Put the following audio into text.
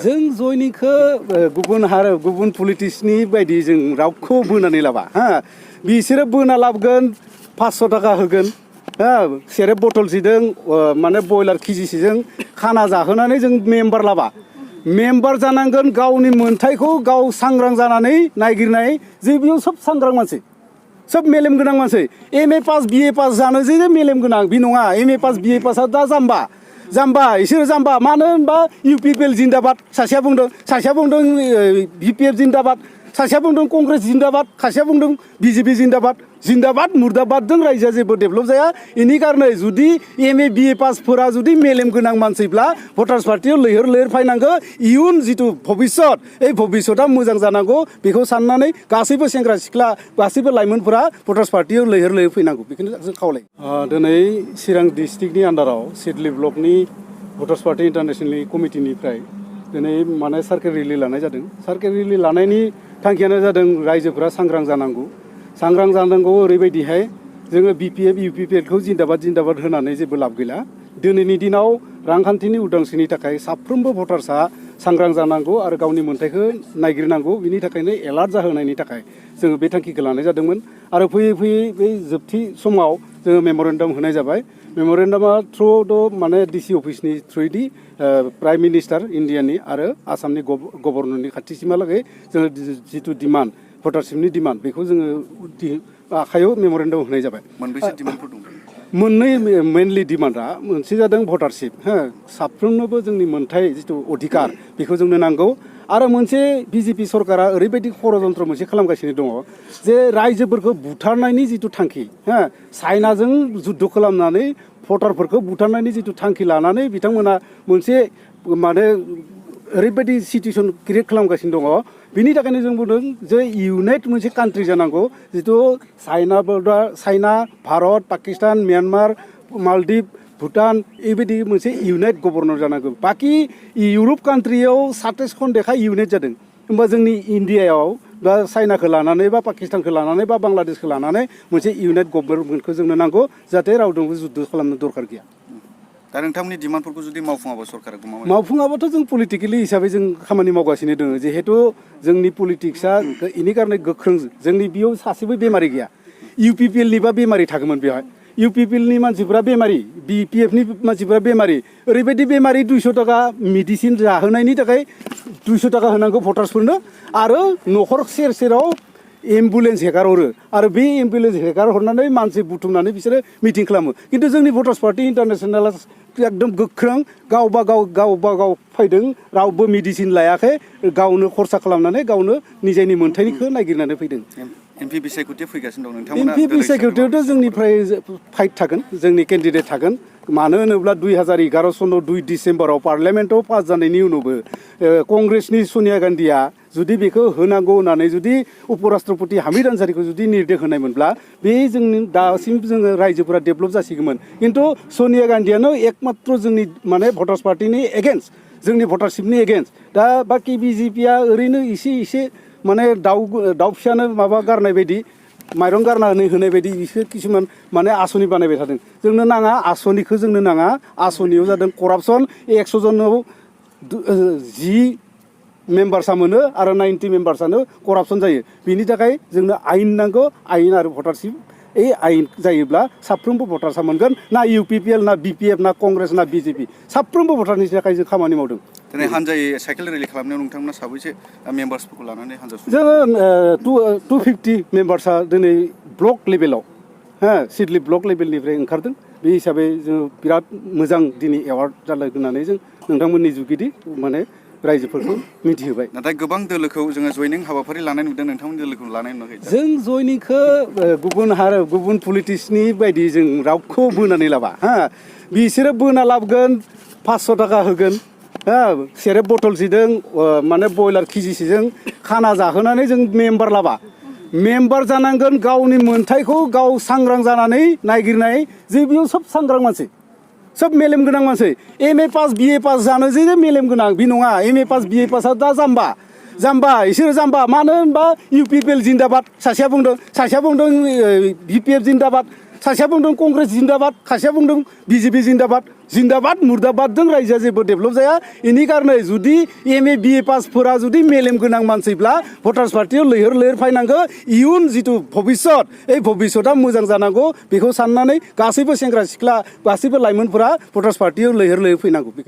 जों जयनिखौ गुबुन पलिटिक्सनि बायदि जों रावखौ बोनानै लाबा हा बिसोरो बोना लाबोगोन 500 थाखा होगोन हा सेरेब बथलसेजों माने बयलार केजिसेजों खाना जाहोनानै जों मेम्बार लाबा मेम्बार जानांगोन गावनि मोन्थायखौ गाव सांग्रां जानानै नागिरनाय जे बेयाव सब सांग्रां मानसि सब मेलेम गोनां मानसि M A pass B A pass जानो जे मेलेम गोनां बि नङा एम ए पास बि ए पासआ दा जाम्बा इसोरो जाम्बा मानो होनबा इउ पि पि एल जिन्दाबाद सासेया बुंदों बि पि एफ जिन्दाबाद सासेया बुंदों कंग्रेस जिन्दाबाद सासेया बुंदों बिजेपि जिन्दाबाद मुर्दाबादजों रायजोआ जेबो डेभेलप जाया इनि कारणे जुदि एम ए बि ए पासफोरा जुदि मेलेम गोनां मानसिब्ला भटार्स पार्टियाव लैहोर फैनांगौ इयुन जिथु भबिष्यत এই भबिष्यतआ मोजां जानांगौ बेखौ साननानै गासैबो सेंग्रा सिख्ला गासैबो लाइमोनफोरा भटार्स पार्टियाव लैहोर फैनांगौ बेखौनो जों खावलायो दिनै चिरां डिस्ट्रिक्टनि आन्डाराव सिडली ब्लकनि भटार्स पार्टी इन्टारनेशनेल कमिटिनिफ्राय दिनै माने सार्केल रेलि लानाय जादों सार्केल रेलि लानायनि थांखियानो जादों रायजोफोरा सांग्रां जानांगौ ओरैबायदिहाय जोङो बिपिएफ इउपिपिएलखौ जिन्दाबाद होनानै जेबो लाब गैला दिनैनि दिनाव रांखान्थिनि उदांस्रिनि थाखाय साफ्रोमबो भटार्सआ सांग्रां जानांगौ आरो गावनि मोन्थायखौ नागिरनांगौ बिनि थाखायनो एलार्ट जाहोनायनि थाखाय जोङो बे थांखिखौ लानाय जादोंमोन आरो फैयै बे जोबथि समाव जोङो मेम'रेन्डाम होनाय जाबाय मेम'रेन्डामा थ्रु माने डिसि अफिसनि थ्रुयैदि प्राइम मिनिस्टार इन्डियानि आरो आसामनि गभर्नरनि खाथिसिमहालागै जोङो जिथु डिमान्ड भटारशिपनि डिमान्ड बेखौ जोङो आखायाव मेम'रेन्डाम होनाय जाबाय मोनबेसे डिमान्डफोर दं मोननै मेनलि डिमान्डआ मोनसे जादों भटारशिप साफ्रोमनोबो जोंनि मोन्थाय जिथु अधिकार बेखौ जोंनो नांगौ आरो मोनसे बिजेपि सरकारा ओरैबायदि षड़यन्त्र मोनसे खालामगासिनो दङ जे रायजोफोरखौ बुथारनायनि जिथु थांखि चाइनाजों जुद्ध खालामनानै भटारफोरखौ बुथारनायनि जिथु थांखि लानानै बिथांमोना मोनसे माने ओरैबायदि सिटुएसन क्रिएट खालामगासिनो दङ बिनि थाखायनो जों बुंदों जे इउनाइट मोनसे कान्ट्रि जानांगौ जिथु चाइना भारत पाकिस्तान म्यानमार मालदिभ भुटान बेबायदि मोनसे इउनाइट गभर्नर जानांगौ बाखि इउरप कान्ट्रियाव 27 देखा इउनाइट जादों होमबा जोंनि इन्डियायाव बा चाइनाखौ लानानै बा पाकिस्तानखौ लानानै बा बांलादेशखौ लानानै मोनसे इउनाइट गभर्नमेन्टखौ जोंनो नांगौ जाहाथे रावजोंबो जुद्ध खालामनो दरकार गैया दा नोंथांमोननि डिमान्डफोरखौ जुदि मावफुङाबा सरकारा मावफुङाबाथ' जों पलिटिकेलि हिसाबै जों खामानि मावगासिनो दङ जिहेतु जोंनि पलिटिक्सआ इनि कारणे गोख्रों जोंनि बेयाव सासेबो बेमारि गैया इउ पि पि एलनिबा बेमारि थागौमोन बेवहाय इउ पि पि एलनि मानसिफ्रा बेमारि बि पि एफनि मानसिफ्रा बेमारि ओरैबायदि बेमारि 200 थाखा मेडिसिन जाहोनायनि थाखाय 200 थाखा होनांगौ भटार्सफोरनो आरो न'खर सेराव एम्बुलेन्स हेगारहरो आरो बे एम्बुलेन्स हेगारहरनानै मानसि बुथुमनानै बिसोरो मिटिं खालामो खिन्थु जोंनि भटार्स पार्टी इन्टारनेशनेला एकदम गोख्रों गावबा गाव फैदों रावबो मेडिसिन लायाखै गावनो खरसा खालामनानै गावनो निजेनि मोन्थायनिखौ नागिरनानै फैदों एमपि बिसायख'थिया फैगासिनो दं नोंथांमोना एमपि बिसायख'थियावथ' जोंनिफ्राय फाइट थागोन जोंनि केन्डिडेट थागोन मानो होनोब्ला 2011 सनाव 2 डिसेम्बराव पार्लियामेन्टआव पास जानायनि उनावबो कंग्रेसनि सनिया गान्धीया जुदि बेखौ होनांगौ होननानै जुदि उपराष्ट्रपति हामिद आनसारिखौ जुदि निर्देश होनायमोनब्ला बे जोंनि दासिम जोङो रायजोफोरा डेभेलप जासिगौमोन खिन्थु सनिया गान्धीयानो एकमात्र जोंनि माने भटार्स पार्टिनि एगेन्स्ट जोंनि भटारशिपनि एगेन्स्ट दा बाखि बिजेपिया ओरैनो एसे माने दाउ फिसानो माबा गारनाय बायदि माइरं गारनानै होनाय बायदि बिसोर किसुमान माने आसनि बानायबाय थादों जोंनो नाङा आसनिखौ जोंनो नाङा आसनियाव जादों करापसन 100 जनाव 10 मेम्बार्सआ मोनो आरो 90 मेम्बार्सआनो करापसन जायो बिनि थाखाय जोंनो आयेन नांगौ आयेन आरो भटारशिप आयेन जायोब्ला साफ्रोमबो भटार्सआ मोनगोन ना इउ पि पि एल ना बि पि एफ ना कंग्रेस ना बिजेपि साफ्रोमबो भटारनि थाखाय जों खामानि मावदों दिनै हानजायै साइकेल रेलि खालामनायाव नोंथांमोना साबैसे मेम्बार्सफोरखौ लानानै हानजा जोङो 250 मेम्बार्सआ दिनै ब्लक लेभेलाव सिडली ब्लक लेभेलनिफ्राय ओंखारदों बे हिसाबै जोङो बिराद मोजां दिनै एवार्ड जालाय होननानै जों नोंथांमोननि जुगिदि माने रायजोफोरखौ मिथिहोबाय नाथाय गोबां दोलोखौ जोङो जयनिं हाबाफारि लानाय नुदों नोंथांमोननि दोलोखौ लानाय नुवाखै जों जयनिंखौ गुबुन पलिटिक्सनि बायदि जों रावखौ बोनानै लाबा बिसोरो बोना लाबोगोन 500 थाखा होगोन सेरेब बथलसेजों माने बयलार केजिसेजों खाना जाहोनानै जों मेम्बार लाबा मेम्बार जानांगोन गावनि मोन्थायखौ गाव सांग्रां जानानै नागिरनाय जे बेयाव सब सांग्रां मानसि सब मेलेम गोनां मानसि M A pass B A pass जानो जे मेलेम गोनां बि नङा एम ए पास बि ए पासआ दा जाम्बा इसोरो जाम्बा मानो होनबा इउ पि पि एल जिन्दाबाद सासेया बुंदों बि पि एफ जिन्दाबाद सासेया बुंदों कंग्रेस जिन्दाबाद सासेया बुंदों बिजेपि जिन्दाबाद मुर्दाबादजों रायजोआ जेबो डेभेलप जाया इनि कारणे जुदि MA BA पासफोरा जुदि मेलेम गोनां मानसिब्ला भटार्स पार्टियाव लैहोर फैनांगौ इयुन जिथु भबिष्यत भबिष्यता मोजां जानांगौ बेखौ साननानै गासैबो सेंग्रा सिख्ला गासैबो लाइमोनफोरा भटार्स पार्टियाव लैहोर फैनांगौ।